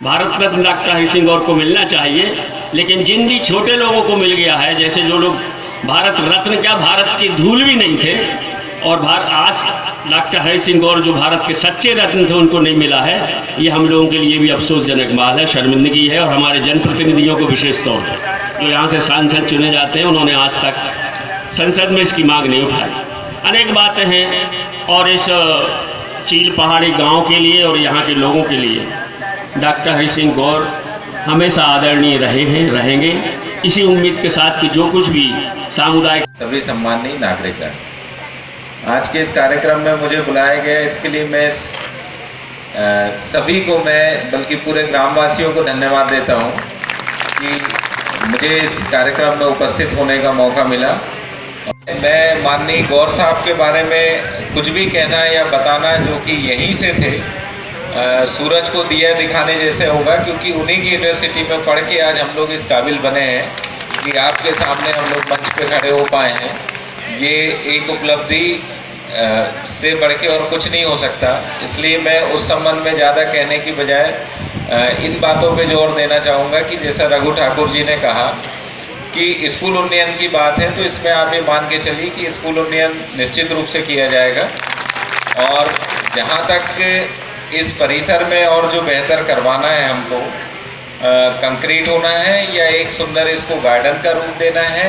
Bharat Ratna doctor Hari Singh गौर को मिलना चाहिए, लेकिन जिन भी छोटे लोगों को मिल गया है, जैसे जो लोग भारत रत्न क्या भारत की धूल भी नहीं थे, और आज डॉक्टर हरि सिंह गौर जो भारत के सच्चे रत्न थे उनको नहीं मिला है, ये हम लोगों के लिए भी अफसोसजनक बात है, शर्मिंदगी है। और हमारे जनप्रतिनिधियों को विशेष तौर पर जो यहाँ से सांसद चुने जाते हैं, उन्होंने आज तक संसद में इसकी मांग नहीं उठाई। अनेक बातें हैं, और इस चील पहाड़ी गांव के लिए और यहाँ के लोगों के लिए डॉक्टर हरि सिंह गौर हमेशा आदरणीय रहे हैं, रहेंगे। इसी उम्मीद के साथ कि जो कुछ भी सामुदायिक सभी सम्माननीय नागरिक हैं, आज के इस कार्यक्रम में मुझे बुलाया गया, इसके लिए मैं सभी को बल्कि पूरे ग्रामवासियों को धन्यवाद देता हूं कि मुझे इस कार्यक्रम में उपस्थित होने का मौका मिला। मैं माननीय गौर साहब के बारे में कुछ भी कहना या बताना जो कि यहीं से थे, सूरज को दिया दिखाने जैसे होगा, क्योंकि उन्हीं की यूनिवर्सिटी में पढ़ के आज हम लोग इस काबिल बने हैं कि आपके सामने हम लोग मंच पे खड़े हो पाए हैं। ये एक उपलब्धि से बढ़ के और कुछ नहीं हो सकता, इसलिए मैं उस संबंध में ज़्यादा कहने की बजाय इन बातों पे जोर देना चाहूँगा कि जैसा रघु ठाकुर जी ने कहा कि स्कूल उन्नयन की बात है, तो इसमें आप ये मान के चलिए कि स्कूल उन्नयन निश्चित रूप से किया जाएगा। और जहाँ तक इस परिसर में और जो बेहतर करवाना है हमको, कंक्रीट होना है या एक सुंदर इसको गार्डन का रूप देना है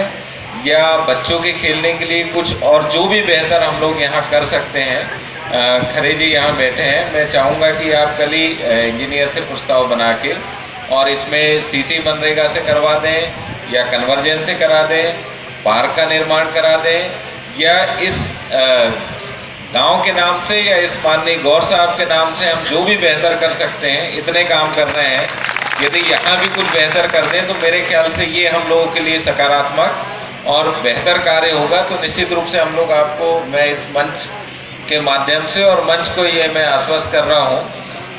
या बच्चों के खेलने के लिए कुछ और जो भी बेहतर हम लोग यहाँ कर सकते हैं। खरे जी यहाँ बैठे हैं, मैं चाहूँगा कि आप कल ही इंजीनियर से प्रस्ताव बना के और इसमें सीसी मनरेगा से करवा दें या कन्वर्जन से करा दें, पार्क का निर्माण करा दें, या इस गांव के नाम से या इस माननीय गौर साहब के नाम से हम जो भी बेहतर कर सकते हैं, इतने काम कर रहे हैं। यदि यहाँ भी कुछ बेहतर कर दें तो मेरे ख्याल से ये हम लोगों के लिए सकारात्मक और बेहतर कार्य होगा। तो निश्चित रूप से हम लोग आपको, मैं इस मंच के माध्यम से और मंच को ये मैं आश्वस्त कर रहा हूँ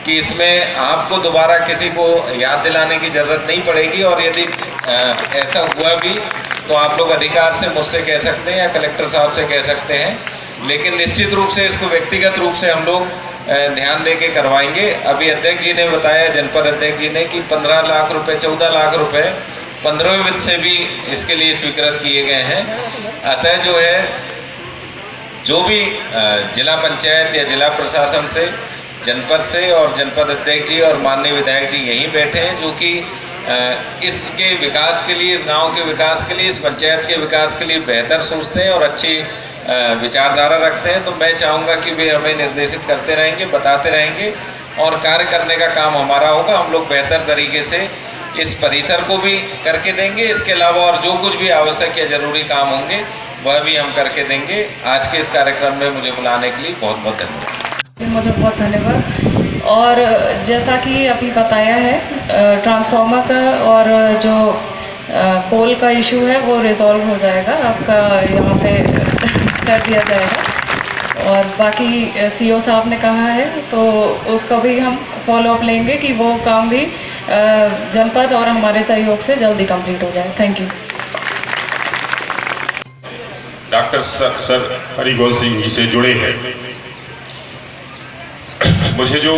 कि इसमें आपको दोबारा किसी को याद दिलाने की ज़रूरत नहीं पड़ेगी। और यदि ऐसा हुआ भी तो आप लोग अधिकार से मुझसे कह सकते हैं या कलेक्टर साहब से कह सकते हैं, लेकिन निश्चित रूप से इसको व्यक्तिगत रूप से हम लोग ध्यान दे के करवाएंगे। अभी अध्यक्ष जी ने बताया, जनपद अध्यक्ष जी ने, कि 15 लाख रुपए 14 लाख रुपए 15वें वित्त से भी इसके लिए स्वीकृत किए गए हैं। अतः जो है, जो भी जिला पंचायत या जिला प्रशासन से, जनपद से और जनपद अध्यक्ष जी और माननीय विधायक जी यहीं बैठे हैं, जो कि इसके विकास के लिए, इस गांव के विकास के लिए, इस पंचायत के विकास के लिए बेहतर सोचते हैं और अच्छी विचारधारा रखते हैं। तो मैं चाहूँगा कि वे हमें निर्देशित करते रहेंगे, बताते रहेंगे और कार्य करने का काम हमारा होगा। हम लोग बेहतर तरीके से इस परिसर को भी करके देंगे, इसके अलावा और जो कुछ भी आवश्यक या ज़रूरी काम होंगे वह भी हम करके देंगे। आज के इस कार्यक्रम में मुझे बुलाने के लिए बहुत बहुत धन्यवाद। मुझे बहुत धन्यवाद। और जैसा कि अभी बताया है, ट्रांसफार्मर का और जो पोल का इशू है वो रिजॉल्व हो जाएगा, आपका यहाँ पे कर दिया जाएगा। और बाकी सीओ साहब ने कहा है तो उसका भी हम फॉलो अप लेंगे कि वो काम भी जनपद और हमारे सहयोग से जल्दी कंप्लीट हो जाए। Thank you. Doctor sir Hari Gaur Singh ji से जुड़े हैं। मुझे जो,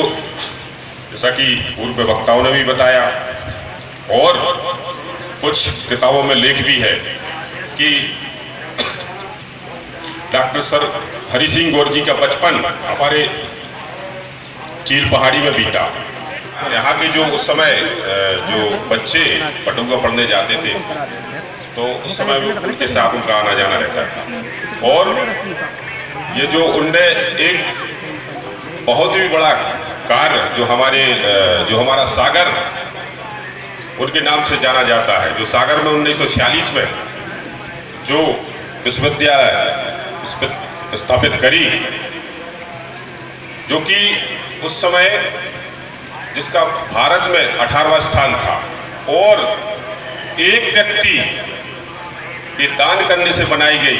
जैसा कि पूर्व वक्ताओं ने भी बताया और कुछ किताबों में लेख भी है कि डॉक्टर सर हरि सिंह गौर जी का बचपन हमारे चील पहाड़ी में बीता। यहाँ के जो उस समय जो बच्चे पटुआ पढ़ने जाते थे, तो उस समय भी उनके साथ उनका आना जाना रहता था। और ये जो उनने एक बहुत ही बड़ा कार्य, जो हमारा सागर उनके नाम से जाना जाता है, जो सागर में 1946 में जो विश्वविद्यालय स्थापित करी, जो कि उस समय जिसका भारत में 18वां स्थान था, और एक व्यक्ति के दान करने से बनाई गई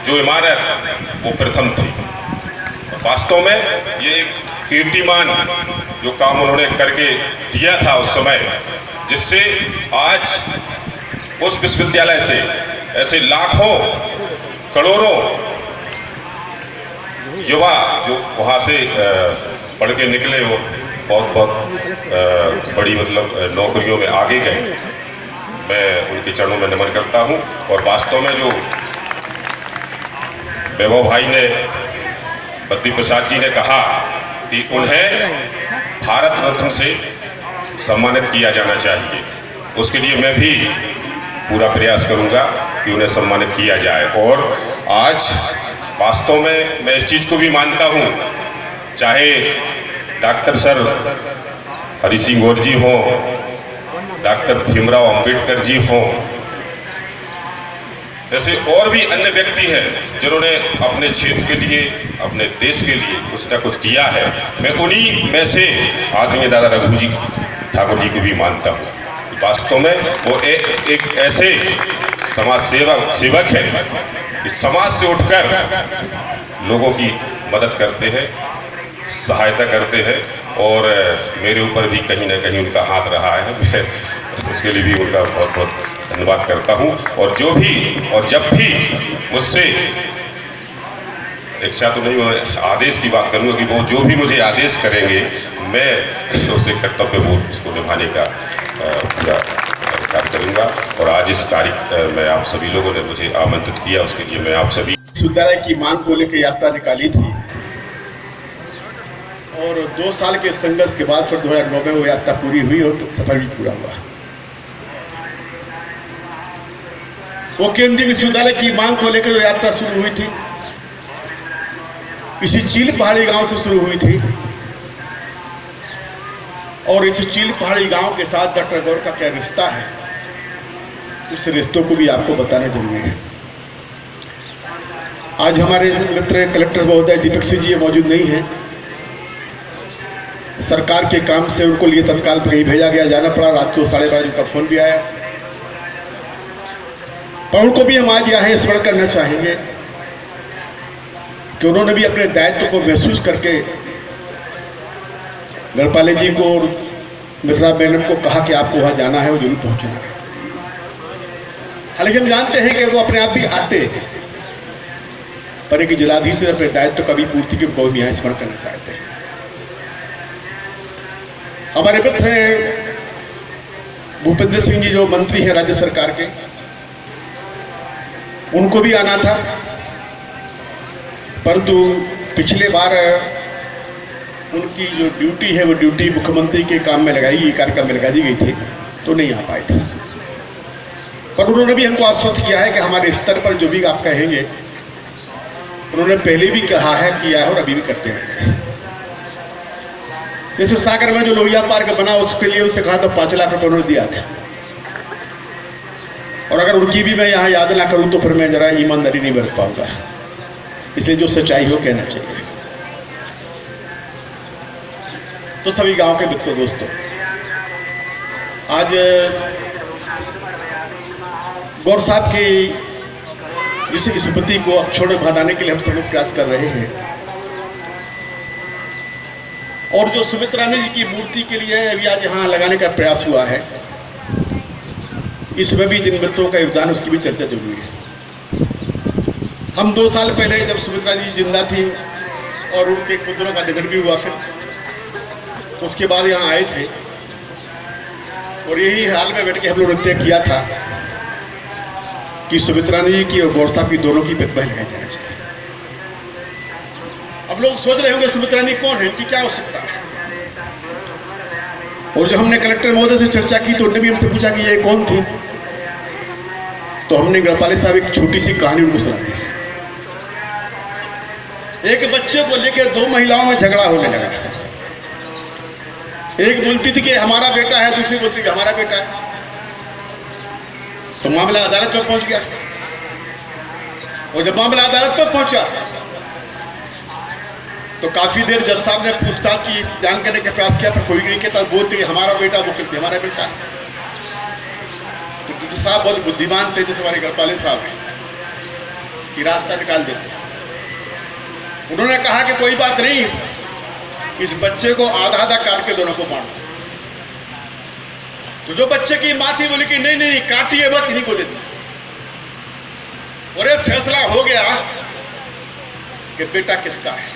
जो इमारत वो प्रथम थी। वास्तव में ये एक कीर्तिमान जो काम उन्होंने करके दिया था उस समय, जिससे आज उस विश्वविद्यालय से ऐसे लाखों करोड़ों युवा जो वहाँ से पढ़ के निकले हो, बहुत बहुत बड़ी मतलब नौकरियों में आगे गए, मैं उनके चरणों में नमन करता हूं। और वास्तव में जो वैभव भाई ने, बद्री प्रसाद जी ने कहा कि उन्हें भारत रत्न से सम्मानित किया जाना चाहिए, उसके लिए मैं भी पूरा प्रयास करूंगा कि उन्हें सम्मानित किया जाए। और आज वास्तव में मैं इस चीज़ को भी मानता हूं, चाहे डॉक्टर सर हरि सिंह गौर जी हों, डॉक्टर भीमराव अंबेडकर जी हों, जैसे और भी अन्य व्यक्ति हैं जिन्होंने अपने क्षेत्र के लिए, अपने देश के लिए कुछ न कुछ किया है, मैं उन्हीं में से आदरणीय दादा रघु जी ठाकुर जी को भी मानता हूँ। वास्तव में वो एक ऐसे समाज सेवक है कि समाज से उठकर लोगों की मदद करते हैं, सहायता करते हैं, और मेरे ऊपर भी कहीं ना कहीं उनका हाथ रहा है। मैं उसके लिए भी उनका बहुत बहुत धन्यवाद करता हूं। और जो भी और जब भी मुझसे इच्छा तो नहीं, आदेश की बात करूंगा कि वो जो भी मुझे आदेश करेंगे मैं उसे कर्तव्यपूर्ण उसको निभाने का पूरा कार्य करूंगा। और आज इस कार्य में आप सभी लोगों ने मुझे आमंत्रित किया, उसके लिए मैं आप सभी विश्वविद्यालय की मांग को लेकर यात्रा निकाली थी, और 2 साल के संघर्ष के बाद फिर 2009 में वो यात्रा पूरी हुई और सफल भी पूरा हुआ। वो केंद्रीय विश्वविद्यालय की मांग को लेकर जो यात्रा शुरू हुई थी, इसी चील पहाड़ी गांव से शुरू हुई थी, और इसी चील पहाड़ी गांव के साथ डॉक्टर गौर का क्या रिश्ता है, उस रिश्तों को भी आपको बताना जरूरी है। आज हमारे मित्र कलेक्टर महोदय दीपक सिंह जी मौजूद नहीं हैं, सरकार के काम से उनको लिए तत्काल कहीं भेजा गया, जाना पड़ा, रात को 12:30 उनका फोन भी आया, पर उनको भी हम आज यहाँ स्मरण करना चाहेंगे कि उन्होंने भी अपने दायित्व को महसूस करके गढ़पाले जी को और मिश्रा मैडम को कहा कि आपको वहाँ जाना है, वो जरूर पहुँचना है। हालांकि हम जानते हैं कि वो अपने आप भी आते, पर एक जिलाधीश ने अपने दायित्व का भी पूर्ति के को भी यहाँ स्मरण करना चाहते हैं। हमारे मित्र हैं भूपेंद्र सिंह जी जो मंत्री हैं राज्य सरकार के, उनको भी आना था, परंतु पिछले बार उनकी जो ड्यूटी है वो ड्यूटी मुख्यमंत्री के काम में लगाई गई, कार्यक्रम में लगा दी गई थी, तो नहीं आ पाए थे। पर उन्होंने भी हमको आश्वस्त किया है कि हमारे स्तर पर जो भी आप कहेंगे, उन्होंने पहले भी कहा है, किया है और अभी भी करते रहेंगे। जैसे सागर में जो लोहिया पार्क बना, उसके लिए उनसे कहा तो 5 लाख रुपए उन्होंने दिया था, और अगर उनकी भी मैं यहाँ याद ना करूँ तो फिर मैं जरा ईमानदारी नहीं बरत पाऊंगा, इसलिए जो सच्चाई हो कहना चाहिए। तो सभी गांव के मित्रों दोस्तों, आज गौर साहब की इस स्मृति को अक्षुण्ण बनाने के लिए हम सब लोग प्रयास कर रहे हैं, और जो सुमित्रा रानी जी की मूर्ति के लिए अभी आज यहाँ लगाने का प्रयास हुआ है, इसमें भी जिन मित्रों का योगदान उसकी भी चर्चा जरूरी है। हम 2 साल पहले जब सुमित्रा जी जिंदा थी और उनके पुत्रों का निधन भी हुआ, फिर उसके बाद यहाँ आए थे, और यही हाल में बैठ के हम लोगों ने तय किया था कि सुमित्रा रानी जी की और गौर साहब की दोनों की प्रतिमा लगाई जाना चाहिए। अब लोग सोच रहे होंगे सुमित्रा रानी कौन है, कि क्या हो सकता है, और जब हमने कलेक्टर महोदय से चर्चा की तो उन्होंने भी हमसे पूछा कि ये कौन थी, तो हमने गढ़पाले साहब एक छोटी सी कहानी उनको सुना दी। एक बच्चे को लेकर 2 महिलाओं में झगड़ा होने लगा। एक बोलती थी कि हमारा बेटा है, दूसरी बोलती थी हमारा बेटा है, तो मामला अदालत में पहुंच गया। और जब मामला अदालत में पहुंचा तो काफी देर जज साहब ने पूछताछ की, जान करने का प्रयास किया, पर कोई नहीं कहता, बोलते कि हमारा बेटा, वो कहते हमारा बेटा। तो जज साहब बहुत बुद्धिमान थे, जैसे हमारे गढ़पाले साहब हैं, कि रास्ता निकाल देते। उन्होंने कहा कि कोई बात नहीं, इस बच्चे को आधा आधा काट के दोनों को मार दो। तो जो बच्चे की मां थी बोली कि नहीं नहीं काटिए मत, इन्हीं को दे दो। और ये फैसला हो गया कि बेटा किसका है।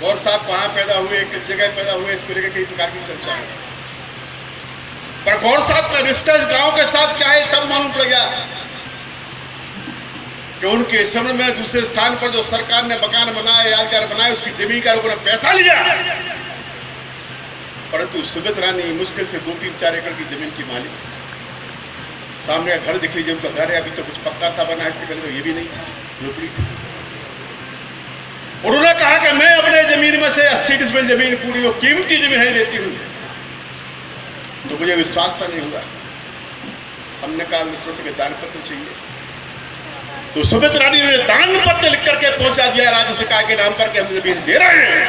गौर साहब कहाँ पैदा हुए, किस जगह पैदा हुए, इसको लेकर कई प्रकार की चर्चा है। पर गौर साहब का रिश्ता इस गांव के साथ क्या है तब मालूम पड़ गया कि उनके समय में दूसरे स्थान पर जो सरकार ने मकान बनाया, यादगार बनाया, उसकी जमीन का लोगों ने पैसा लिया, परंतु सुमित्रा रानी मुश्किल से 2-3-4 एकड़ की जमीन की मालिक। सामने का घर दिख लीजिए, उनका घर है, अभी तो कुछ पक्का था बना, इसके पहले तो ये भी नहीं झोपड़ी थी। उन्होंने कहा कि मैं अपने जमीन में से 80 डिसमिल जमीन, पूरी वो कीमती जमीन है, देती हूँ। तो मुझे विश्वास सा नहीं हुआ। हमने कहा मित्रों से दान पत्र चाहिए, तो सुमित्रा रानी ने दान पत्र लिख करके पहुंचा दिया राज्य सरकार के नाम पर कि हम जमीन दे रहे हैं।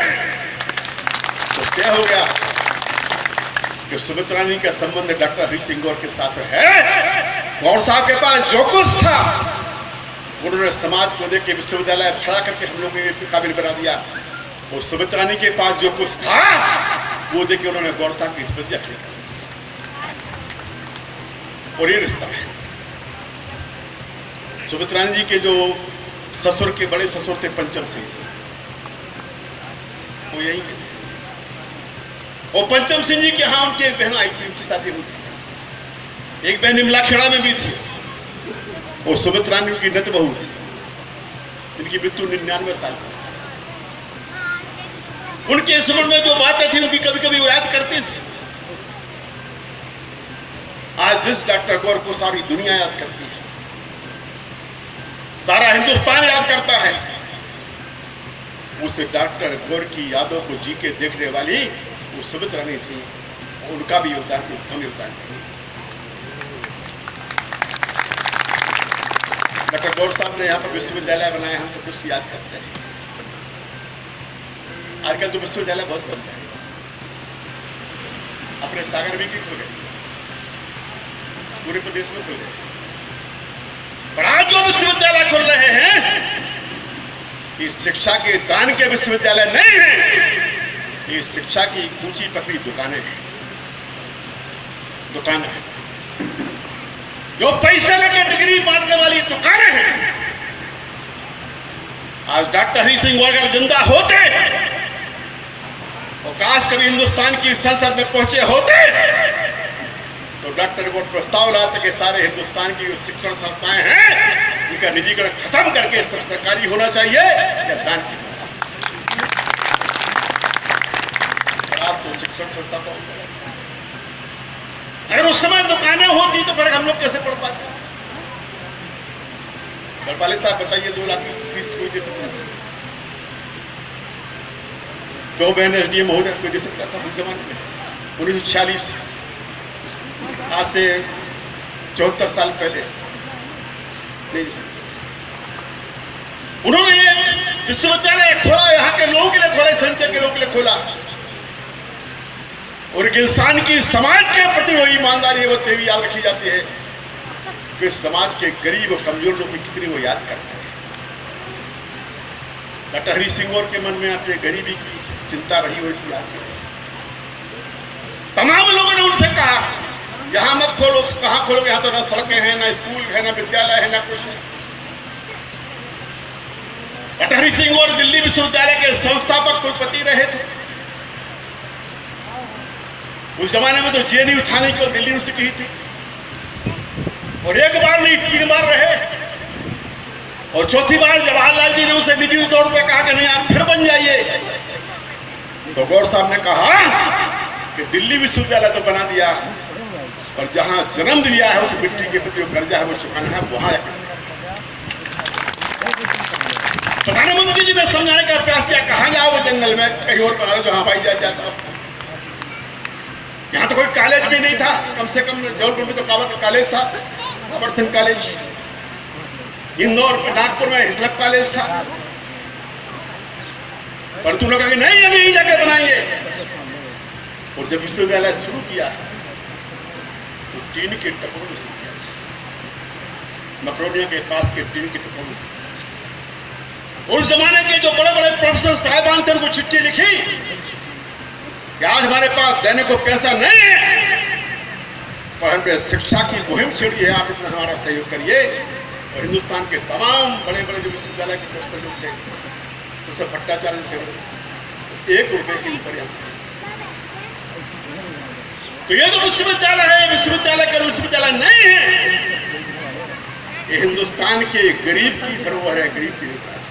तो क्या हो गया कि सुमित्रा रानी का संबंध डॉक्टर हरि सिंह गौर के साथ है। गौर साहब के पास जो कुछ था उन्होंने समाज को देकर विश्वविद्यालय खड़ा करके हम लोगों को काबिल बना दिया। और सुमित्रा रानी के पास जो कुछ था वो देके उन्होंने गौर साहब की स्मृति खड़ी कर दी। और ये रिश्ता है। सुमित्रा रानी जी के जो ससुर के बड़े ससुर थे पंचम सिंह, वो यही के थे। और पंचम सिंह जी के यहाँ उनकी एक बहन आई थी, उनकी शादी हुई थी। एक बहन निमला खेड़ा में भी थी। और सुमित्रा रानी की नत बहू थी, जिनकी मृत्यु 99 साल की। उनके स्मरण में जो बातें थी उनकी कभी कभी वो याद करती थी। आज जिस डॉक्टर गौर को सारी दुनिया याद करती है, सारा हिंदुस्तान याद करता है, उस डॉक्टर गौर की यादों को जी के देखने वाली वो सुमित्रा रानी थी। उनका भी योगदान उत्तम योगदान था। डॉक्टर गौर साहब ने यहाँ पर विश्वविद्यालय बनाया, हम सब कुछ याद करते हैं। आजकल तो विश्वविद्यालय बहुत बन गए, अपने सागर में भी खुल गए, पूरे प्रदेश में खुल गए। पर आज जो विश्वविद्यालय खुल रहे हैं ये शिक्षा के दान के विश्वविद्यालय नहीं है, ये शिक्षा की ऊंची पकड़ी दुकानें हैं। जो पैसे लेके डिग्री बांटने वाली दुकानें हैं। आज डॉक्टर हरि सिंह गौर अगर जिंदा होते और काश कभी हिंदुस्तान की संसद में पहुंचे होते तो डॉक्टर गौर प्रस्ताव लाते कि सारे हिंदुस्तान की जो शिक्षण संस्थाएं हैं उनका निजीकरण खत्म करके सब सरकारी होना चाहिए या दान की। आप तो शिक्षण संस्था को अगर उस समय दुकानें होती तो फिर हम लोग कैसे पढ़ पाते? गढ़पाले साहब बताइए, 2 लाख की फीस कोई दे सकता था? क्यों बहन एसडीएम महोदय कोई दे सकता था उस जमाने में? 1946, आज से 74 साल पहले नहीं दे सकते। उन्होंने ये विश्वविद्यालय खोला, यहाँ के लोगों के लिए खोला, संचय के लोगों के लिए खोला। और एक इंसान की समाज के प्रति वो ईमानदारी वो तेवी याद रखी जाती है कि समाज के गरीब और कमजोर लोग की कितनी वो याद करते हैं। डॉक्टर हरि सिंह गौर के मन में आपके गरीबी की चिंता रही हो, इसकी याद करें। तमाम लोगों ने उनसे कहा यहां मत खोलो, कहां खोलोगे, यहां तो ना सड़कें हैं, ना स्कूल है, ना विद्यालय है, ना कुछ है। डॉक्टर हरि सिंह गौर दिल्ली विश्वविद्यालय के संस्थापक कुलपति रहे थे। उस जमाने में तो जेएनयू थाने की दिल्ली यूनिवर्सिटी थी। और एक बार नहीं 3 बार रहे। और चौथी बार जवाहरलाल जी ने उसे निजी तौर पर कहा कि नहीं आप फिर बन जाइए। तो गौर साहब ने कहा कि दिल्ली विश्वविद्यालय तो बना दिया, और जहां जन्म दिया है उस मिट्टी के प्रति कर्जा है वो चुकाना है, वहां प्रधानमंत्री जी ने समझाने का प्रयास किया, कहां जाओ वो जंगल में, कहीं और बना लो जहां हवाई जहाज जाता। यहाँ तो कोई कॉलेज भी नहीं था, कम से कम जबलपुर में तो काबा कॉलेज था, अमरसन कॉलेज। इंदौर नागपुर में हिस्लप कॉलेज था। परंतु लोग कहा नहीं अभी यही जगह बनाएंगे। और जब विश्वविद्यालय शुरू किया तो टीन के टपोरों से किया, मकरोनिया के पास के टीन के टपोरों से। उस जमाने के जो बड़े बड़े प्रोफेसर साहिबान थे उनको चिट्ठी लिखी कि आज हमारे पास देने को पैसा नहीं है, पर हम पे शिक्षा की मुहिम छिड़ी है, आप इसमें हमारा सहयोग करिए। और हिंदुस्तान के तमाम बड़े बड़े जो विश्वविद्यालय के प्रोफेसर लोग थे, उससे भट्टाचार्य से 1 रुपए के ऊपर यहाँ। तो ये जो विश्वविद्यालय है, विश्वविद्यालय केवल विश्वविद्यालय नहीं है, ये हिंदुस्तान के गरीब की धरोहर है, गरीब की विकास।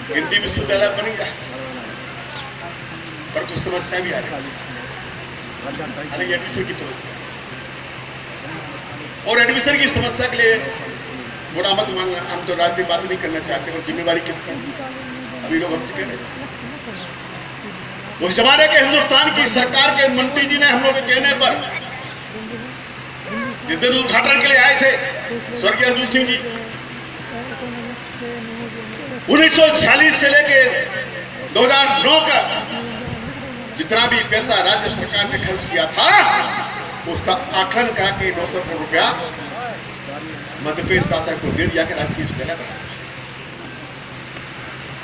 हिंदी विश्वविद्यालय बनेगा पर कुछ समस्या भी आ रही है, एडमिशन की समस्या। और एडमिशन की समस्या के लिए बुरा मत मानना, हम तो राजनीतिक बात नहीं करना चाहते, और जिम्मेवारी किसकी? अभी लोग हमसे कह रहे हैं। उस जमाने के हिंदुस्तान की सरकार के मंत्री जी ने हम लोग के कहने पर जिस दिन उद्घाटन के लिए आए थे स्वर्गीय अर्जुन सिंह जी, 1946 से लेके 2009 का जितना भी पैसा राज्य सरकार ने खर्च किया था, उसका आकलन करा के 900 करोड़ रुपया मध्य प्रदेश शासन को दे दिया कि राजकीय विश्वविद्यालय बना।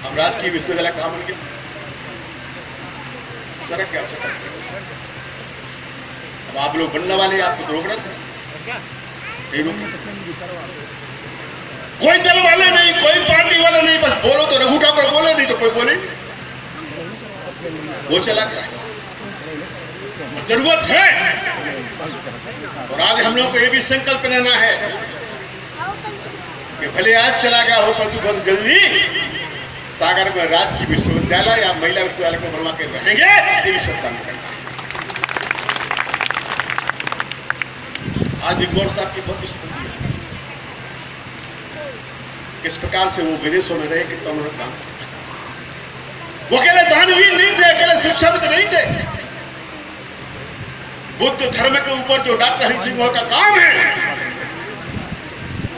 अब राजकीय विश्वविद्यालय कहां बन गया? सड़क क्या अच्छा? अब आप लोग बनने वाले, आपको तो रोक रहे थे, कोई दल वाले नहीं, कोई पार्टी वाले नहीं, बस बोलो तो रघु ठाकुर बोले, नहीं तो कोई बोले, वो चला गया। जरूरत है, और आज हम लोग को ये भी संकल्प लेना है कि भले आज चला गया हो, परंतु बहुत जल्दी सागर में राजकीय विश्वविद्यालय या महिला विश्वविद्यालय को बनवा के रहेंगे, ये भी सत्ता में। आज गौर साहब की बहुत स्थिति है, किस प्रकार से वो विदेशों में रहे, कितना उन्होंने काम किया। वो अकेले दानवीर नहीं थे, अकेले शिक्षाविद नहीं थे। बुद्ध धर्म के ऊपर जो डॉक्टर हरि सिंह का काम है,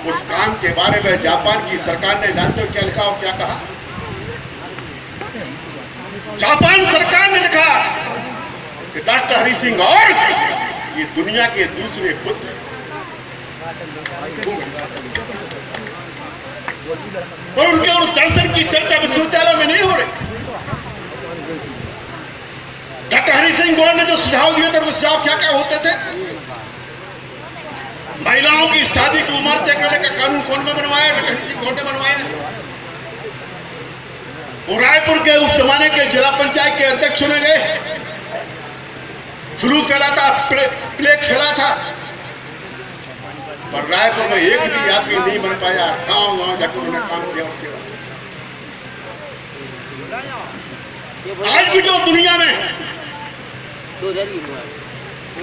उस काम के बारे में जापान की सरकार ने जानते हो क्या लिखा और क्या कहा? जापान सरकार ने लिखा कि डॉक्टर हरि सिंह और ये दुनिया के दूसरे बुद्ध। और उनके उस दर्शन की चर्चा विश्वविद्यालय में नहीं हो रही। डॉक्टर हरि सिंह गौर ने जो सुझाव दिए थे, वो सुझाव क्या क्या होते थे? महिलाओं की शादी की उम्र तय करने का कानून कौन ने बनवाया? डॉक्टर हरि सिंह गौर ने बनवाया। वो रायपुर के उस जमाने के जिला पंचायत के अध्यक्ष चुने गए। फ्लू फैला था, प्लेग फैला था, पर रायपुर में एक भी आदमी नहीं बन पाया। गांव-गांव जाकर उन्होंने काम किया और सेवा। आज भी जो दुनिया में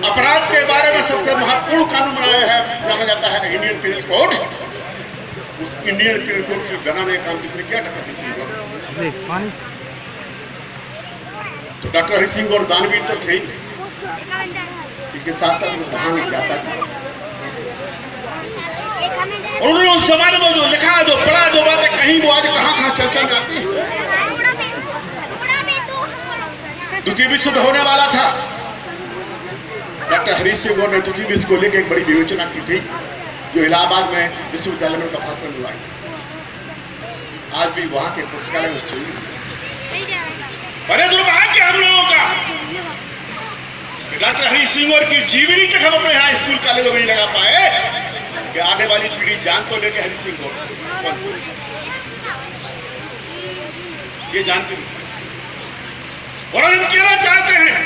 अपराध के बारे में सबसे महत्वपूर्ण कानून बनाया है, जाना जाता है इंडियन पीनल कोड। उस इंडियन पीनल कोड के बनाने का काम किसने किया? डॉक्टर हरि सिंह गौर। तो डॉक्टर हरि सिंह गौर दानवीर तो थे, इसके साथ साथ महान ज्ञाता थे। और उन्होंने उस जमाने में जो लिखा, जो पढ़ा, जो बातें कहीं, वो आज कहां चर्चा में आती है। द्वितीय विश्व होने वाला था, डॉक्टर हरि सिंह गौर ने द्वितीय विश्व को लेकर एक बड़ी विवेचना की थी, जो इलाहाबाद में विश्वविद्यालय में भाषण हुआ। आज भी वहां के पुस्तकालय में सुनी। बड़े दुर्भाग्य हम लोगों का डॉक्टर हरि सिंह गौर की जीवनी तक हम अपने यहाँ स्कूल कॉलेज में नहीं लगा पाए कि आने वाली पीढ़ी जान तो लेके हरि सिंह गौर ये जानते नहीं। और हम कहना चाहते हैं,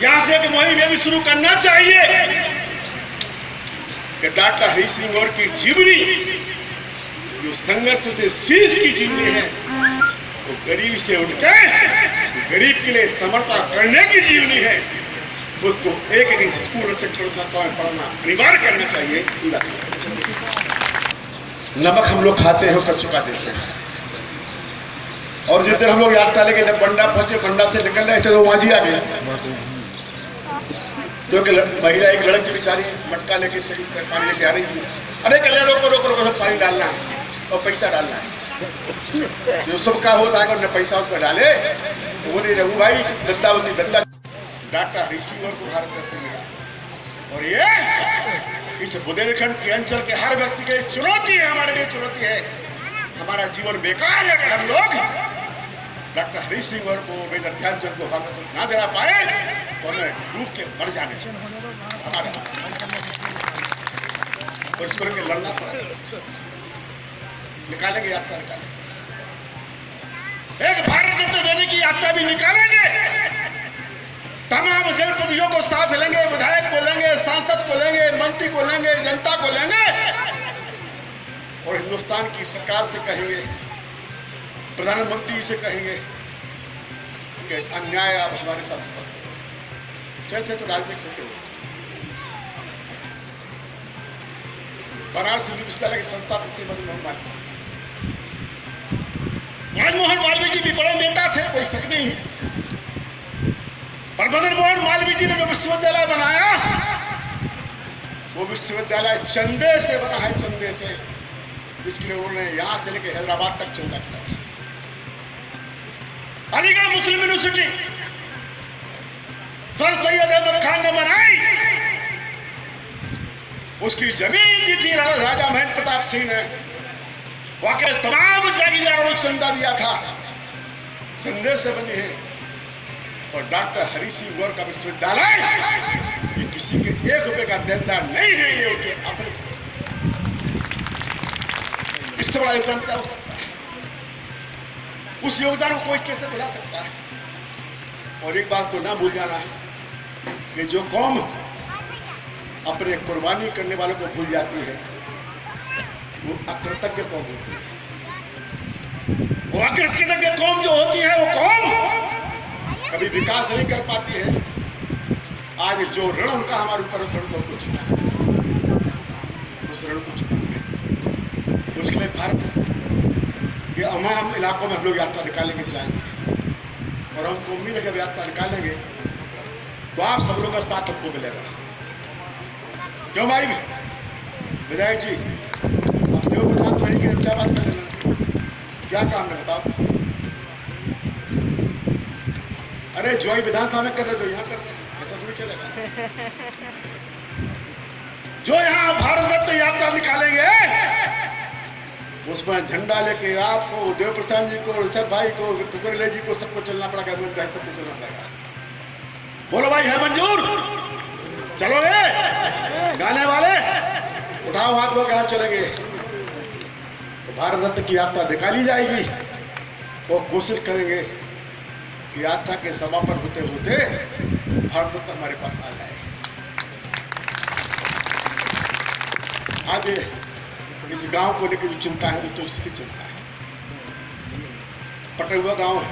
यहां से एक मुहिम भी शुरू करना चाहिए कि डॉक्टर हरि सिंह गौर की जीवनी जो संघर्ष से सीख की जीवनी है, वो गरीब से उठकर गरीब के लिए समर्पण करने की जीवनी है, उसको एक स्कूल और शिक्षण संस्थाओं में पढ़ना अनिवार्य करना चाहिए। नमक हम लोग खाते हैं, उसका चुका देते हैं। और जिस दिन हम लोग याद डाले कि जब बंडा पहुंचे, बंडा से निकल रहे थे तो वहां जी आ गया। तो एक महिला, एक लड़की बेचारी मटका लेके सही पानी लेके आ रही थी। अरे कल रोको रोको रोको, सब पानी डालना है और पैसा डालना है। जो सबका होता है उन्हें पैसा उसमें डाले, बोले रघु भाई दत्तावती दत्ता। डॉक्टर हरि सिंह गौर को भारत रत्न मिला। और ये इस बुंदेलखंड के अंचल के हर व्यक्ति की चुनौती है, हमारे लिए चुनौती है। हमारा जीवन बेकार है अगर हम लोग डॉक्टर हरि सिंह गौर को, मेजर ध्यानचंद को भारत रत्न ना दिला पाए तो हमें डूब के मर जाने हमारे और इस पर लड़ना पड़ा। निकालेंगे, यात्रा निकालेंगे। एक भारत रत्न देने की यात्रा भी निकालेंगे। तमाम जनप्रतिनिधियों को साथ लेंगे, विधायक को लेंगे, सांसद को लेंगे, मंत्री को लेंगे, जनता को लेंगे और हिंदुस्तान की सरकार से कहेंगे, प्रधानमंत्री से कहेंगे कि अन्याय आप हमारे साथ मत करो। कैसे तो राजनीतिक होते हुए बनारस हिंदू विश्वविद्यालय के संस्थापक मनमोहन वाल्मीकि भी बड़े नेता थे, कोई शक नहीं है। पर मदन मोहन मालवीय ने जो विश्वविद्यालय बनाया वो विश्वविद्यालय चंदे से बना है, चंदे से, जिसके लिए उन्होंने यहां से लेकर हैदराबाद तक चंदा किया। अलीगढ़ मुस्लिम यूनिवर्सिटी सर सैयद अहमद खान ने बनाई, उसकी जमीन दी थी राजा महेंद्र प्रताप सिंह ने, वाकई तमाम जागीरदारों को चंदा दिया था, चंदे से बनी है। और डॉक्टर हरि सिंह गौर का विश्वविद्यालय ये किसी के 1 रुपए का देनदार नहीं है, ये उनके अपने। इससे बड़ा योगदान क्या हो सकता है? उस योगदान को कोई कैसे भुला सकता है? और एक बात तो ना भूल जाना है कि जो कौम अपने कुर्बानी करने वालों को भूल जाती है वो अकृतज्ञ कौम होती है। वो अकृतज्ञ कौम जो होती है वो कौम कभी विकास नहीं कर पाती है। आज जो ऋण उनका हमारे ऊपर उस ऋण को कुछ उस ऋण को चुकाएंगे। उसके लिए भारत के तमाम इलाकों में हम लोग यात्रा निकालेंगे, जाएंगे और हमको उम्मीद है कि यात्रा निकालेंगे तो आप सब लोगों का साथ हमको मिलेगा। क्यों भाई विधायक जी, अपने को साथ तो नहीं कि बात कर लेना, क्या काम है बताओ? अरे जो ही विधानसभा में कर रहे तो यहाँ कर रहे, ऐसा थोड़ी चलेगा। जो यहाँ भारत रत्न यात्रा निकालेंगे उसमें झंडा लेके आपको, देव प्रसाद जी को, ऋषभ भाई को, कुकरले जी को, सबको चलना पड़ेगा, सबको चलना पड़ेगा। बोलो भाई है मंजूर? चलोगे गाने वाले? उठाओ हाथ, लोग यहाँ चलेंगे तो भारत रत्न की यात्रा निकाली जाएगी। वो कोशिश करेंगे कि यात्रा के समापन होते होते भारत रत्न हमारे पास आ जाए। आज इस गांव को लेकर जो चिंता है, तो उसकी चिंता है। पटरुआ गांव है,